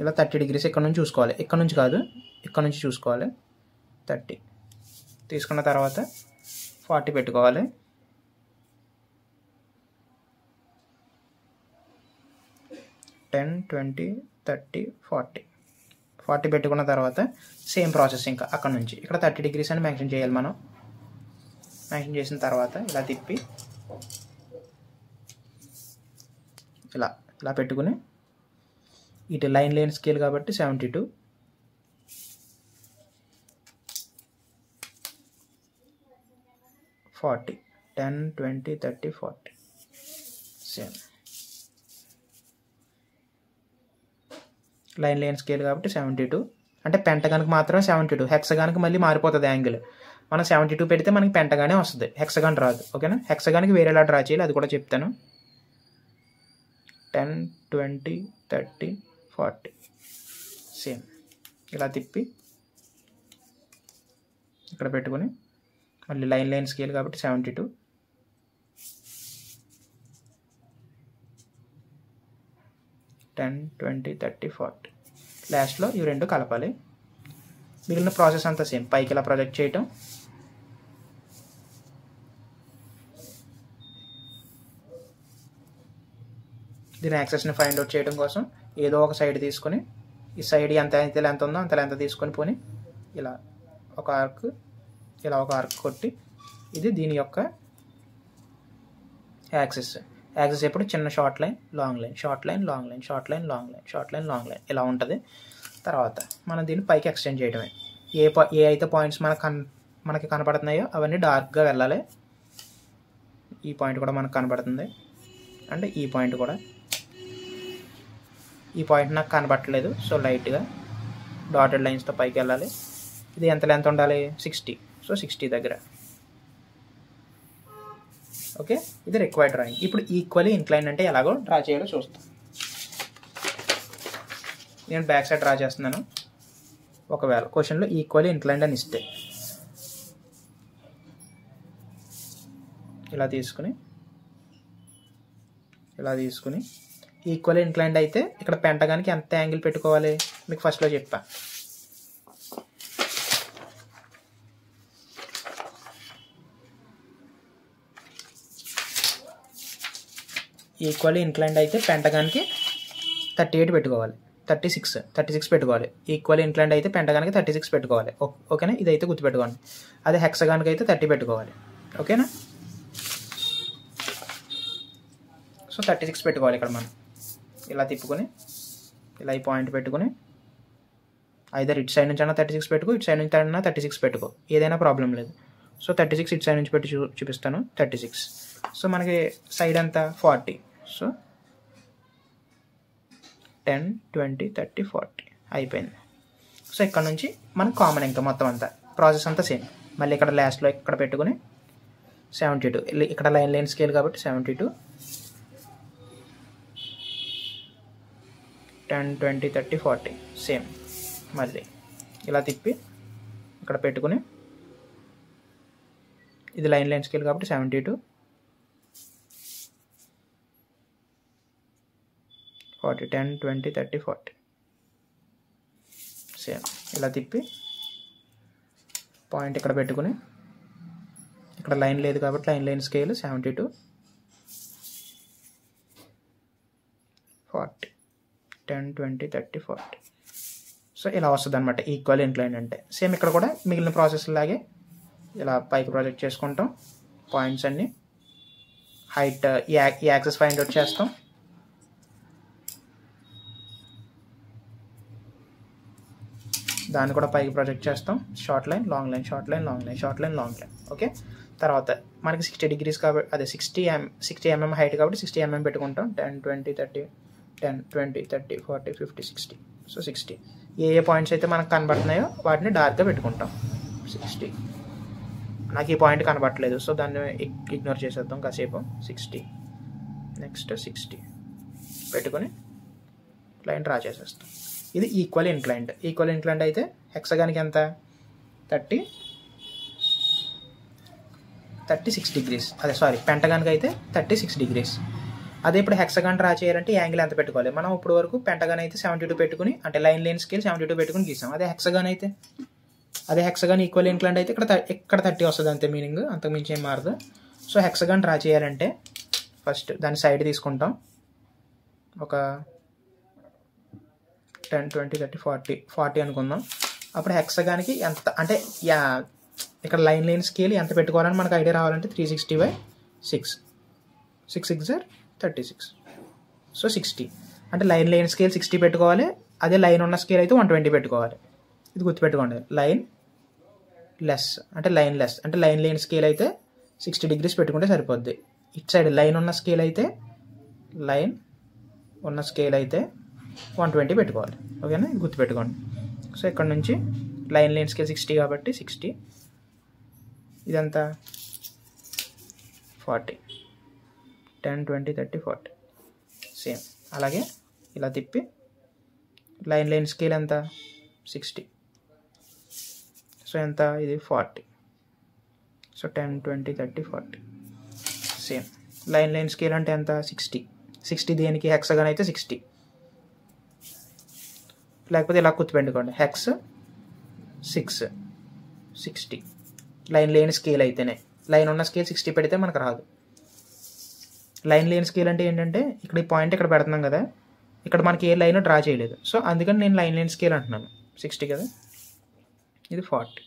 ఇలా 30 degrees ఇక్కడ నుంచి చూసుకోవాలి. ఇక్కడ నుంచి కాదు, ఇక్కడ నుంచి చూసుకోవాలి. 30 తీసుకున్న తర్వాత 40 పెట్టుకోవాలి. టెన్, 20, 30, 40 పెట్టుకున్న తర్వాత సేమ్ ప్రాసెస్ ఇంకా అక్కడ నుంచి ఇక్కడ 30 degrees అని మెన్షన్ చేయాలి మనం. మెన్షన్ చేసిన తర్వాత ఇలా తిప్పి ఇలా పెట్టుకుని ఇటు లైన్ స్కేల్ కాబట్టి 72, 40, 10, 20, 30, 40 సేమ్ లైన్ స్కేల్ కాబట్టి 72. అంటే పెంటగానికి మాత్రం 72, హెక్సగానికి మళ్ళీ మారిపోతుంది యాంగిల్. మనం 72 పెడితే మనకి పెంటగానే వస్తుంది, హెక్సగాన్ రాదు. ఓకేనా, హెక్సగాన్కి వేరేలా డ్రా చేయాలి అది కూడా చెప్తాను. 10, 20, 30, 40 సేమ్ ఇలా తిప్పి ఇక్కడ పెట్టుకొని మళ్ళీ లైన్ స్కేల్ కాబట్టి 72, 10, 20, 30, 40 లాస్ట్లో ఇవి రెండు కలపాలి. మిగిలిన ప్రాసెస్ అంతా సేమ్, పైకి ఇలా ప్రొజెక్ట్ చేయటం, దీని యాక్సెస్ని ఫైండ్ అవుట్ చేయడం కోసం ఏదో ఒక సైడ్ తీసుకొని ఈ సైడ్ ఎంత అయితే లెంత్ ఉందో అంత లెంత్ తీసుకొని పోని ఇలా ఒక ఆర్క్, ఇలా ఒక ఆర్క్ కొట్టి ఇది దీని యొక్క యాక్సెస్ ఎప్పుడు చిన్న short line long line, short line long line, short line long line, short line long line ఇలా ఉంటుంది. తర్వాత మనం దీన్ని పైకి ఎక్స్టెండ్ చేయడమే. ఏ అయితే పాయింట్స్ మనకి కనపడుతున్నాయో అవన్నీ డార్క్గా వెళ్ళాలి. ఈ పాయింట్ కూడా మనకు కనపడుతుంది, అంటే ఈ పాయింట్ కూడా, ఈ పాయింట్ నాకు కనబట్టలేదు సో లైట్గా డాటెడ్ లైన్స్తో పైకి వెళ్ళాలి. ఇది ఎంత లెంత్ ఉండాలి, 60, సో 60 దగ్గర. ఓకే, ఇది రిక్వైర్డ్ డ్రాయింగ్. ఇప్పుడు ఈక్వల్లీ ఇంక్లైన్ అంటే ఎలాగో డ్రా చేయాలో చూస్తాం. నేను బ్యాక్ సైడ్ డ్రా చేస్తున్నాను. ఒకవేళ క్వశ్చన్లో ఈక్వల్లీ ఇంక్లైన్డ్ అని ఇస్తే ఇలా తీసుకుని ఈక్వల్ ఇంక్లైన్డ్ అయితే ఇక్కడ పెంటగానికి ఎంత యాంగిల్ పెట్టుకోవాలి మీకు ఫస్ట్లో చెప్పా. ఈక్వల్లీ ఇంక్లైన్డ్ అయితే పెంటగానికి 38 పెట్టుకోవాలి, 36 పెట్టుకోవాలి. ఈక్వల్లీ ఇంక్లైన్డ్ అయితే పెంటగానికి 36 పెట్టుకోవాలి. ఓకేనా, ఇదైతే గుర్తుపెట్టుకోండి. అదే హెక్సగానికి అయితే 30 పెట్టుకోవాలి. ఓకేనా, సో 36 పెట్టుకోవాలి. ఇక్కడ మనం ఇలా తిప్పుకొని ఇలా ఈ పాయింట్ పెట్టుకుని ఐదర్ ఇటు సైడ్ నుంచి అన్నా 36 పెట్టుకో, ఇటు సైడ్ నుంచి అన్నా 36 పెట్టుకో, ఏదైనా ప్రాబ్లం లేదు. సో 36 ఇటు సైడ్ నుంచి పెట్టి చూపిస్తాను. 36, సో మనకి సైడ్ అంతా 40, సో 10, 20, 30, 40 అయిపోయింది. సో ఇక్కడ నుంచి మనకు కామన్ ఇంకా మొత్తం అంతా ప్రాసెస్ అంతా సేమ్. మళ్ళీ ఇక్కడ లాస్ట్లో ఇక్కడ పెట్టుకుని 72, ఇక్కడ లైన్ స్కేల్ కాబట్టి 72, 10, 20, 30, 40 సేమ్. మళ్ళీ ఇలా తిప్పి ఇక్కడ పెట్టుకుని ఇది లైన్ స్కేల్ కాబట్టి 72, 40, 10, 20, 30, 40 సేమ్. ఇలా తిప్పి పాయింట్ ఇక్కడ పెట్టుకుని ఇక్కడ లైన్ లేదు కాబట్టి లైన్ స్కేల్ 72, 40, 10, 20, 30, 40 సో ఇలా వస్తుంది అనమాట ఈక్వల్ ఇంక్లైన్ అంటే. సేమ్ ఇక్కడ కూడా మిగిలిన ప్రాసెస్ లాగే ఇలా పైకి ప్రాజెక్ట్ చేసుకుంటాం. పాయింట్స్ అన్ని హైట్ ఈ యాక్సెస్ ఫైండ్ అవుట్ చేస్తాం. దాన్ని కూడా పైకి ప్రాజెక్ట్ చేస్తాం. Short line long line, short line long line, short line long line. Okay, తర్వాత మనకి 60 degrees కాబట్టి అదే 60 mm హైట్ కాబట్టి 60 mm పెట్టుకుంటాం. 10, 20, 30, 10, 20, 30, 40, 50, 60 సో 60. ఏ పాయింట్స్ అయితే మనకు కనబడుతున్నాయో వాటిని డార్క్గా పెట్టుకుంటాం. 60 నాకు ఈ పాయింట్ కనబడట్లేదు సో దాన్ని ఇగ్నోర్ చేసేద్దాం కాసేపు. 60 నెక్స్ట్ 60 పెట్టుకొని లైన్ డ్రా చేసేస్తాం. ఇది ఈక్వల్ ఇంక్లైన్డ్. ఈక్వల్ ఇంక్లైన్డ్ అయితే హెక్సగానికి ఎంత 36 degrees, అదే సారీ పెంటగానికి అయితే 36 degrees. అదే ఇప్పుడు హెక్సగాన్ డ్రా చేయాలంటే యాంగిల్ ఎంత పెట్టుకోవాలి. మనం ఇప్పుడు వరకు పెంటగాన్ అయితే 72 పెట్టుకుని అంటే లైన్ స్కేల్ 72 పెట్టుకుని గీసాం. అదే హెక్సగాన్ ఈక్వల్ ఇంక్లైన్డ్ అయితే ఇక్కడ 30 వస్తుంది అంతే, మీనింగ్ అంతకు మించి ఏం మారదు. సో హెక్సగాన్ డ్రా చేయాలంటే ఫస్ట్ దాని సైడ్ తీసుకుంటాం. ఒక 10, 20, 30, 40 అనుకుందాం. అప్పుడు హెక్సగానికి ఎంత అంటే ఇక్కడ లైన్ స్కేల్ ఎంత పెట్టుకోవాలని మనకు ఐడియా రావాలంటే 360/6, 6 6 36 సో 60 అంటే లైన్ స్కేల్ 60 పెట్టుకోవాలి. అదే లైన్ ఉన్న స్కేల్ అయితే 120 పెట్టుకోవాలి. ఇది గుర్తుపెట్టుకోండి. లైన్ లెస్ అంటే లైన్ స్కేల్ అయితే 60 degrees పెట్టుకుంటే సరిపోద్ది. ఇటు సైడ్ లైన్ ఉన్న స్కేల్ అయితే 120 పెట్టుకోవాలి. ఓకేనా, ఇది గుర్తుపెట్టుకోండి. సో ఇక్కడ నుంచి లైన్ స్కేల్ 60 కాబట్టి 60, ఇదంతా 40, 10, 20, 30, 40 సేమ్. అలాగే ఇలా తిప్పి లైన్ స్కేల్ ఎంత 60. సో ఎంత ఇది 40. So 10, 20, 30, 40 same. లైన్ స్కేల్ అంటే ఎంత 60 దేనికి హెక్సాగన్ అయితే 60. లేకపోతే ఇలా గుర్తుపెట్టుకోండి హెక్స్ 6 60 లైన్ స్కేల్ అయితేనే. లైన్ ఉన్న స్కేల్ 60 పెడితే మనకు రాదు. లైన్ స్కేల్ అంటే ఏంటంటే ఇక్కడ ఈ పాయింట్ ఇక్కడ పెడుతున్నాం కదా, ఇక్కడ మనకి ఏ లైన్ డ్రా చేయలేదు. సో అందుకని నేను లైన్ స్కేల్ అంటున్నాను. 60 కదా, ఇది 40.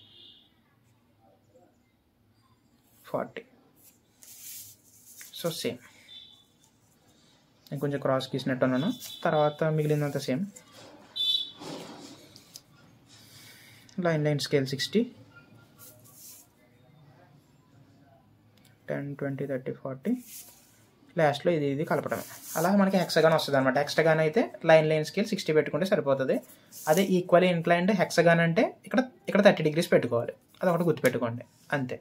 So same. నేను కొంచెం క్రాస్ గీసినట్టు ఉన్నాను. తర్వాత మిగిలినంత సేమ్. లైన్ స్కేల్ 60, 10, 20, 30, 40 లాస్ట్లో ఇది కలపడమే. అలా మనకి హెక్సాగాన్ వస్తుంది అనమాట. హెక్సాగాన్ అయితే లైన్ స్కేల్ 60 పెట్టుకుంటే సరిపోతుంది. అదే ఈక్వల్లీ ఇంక్లైన్డ్ హెక్సాగాన్ అంటే ఇక్కడ 30 degrees పెట్టుకోవాలి. అదొకటి గుర్తుపెట్టుకోండి అంతే.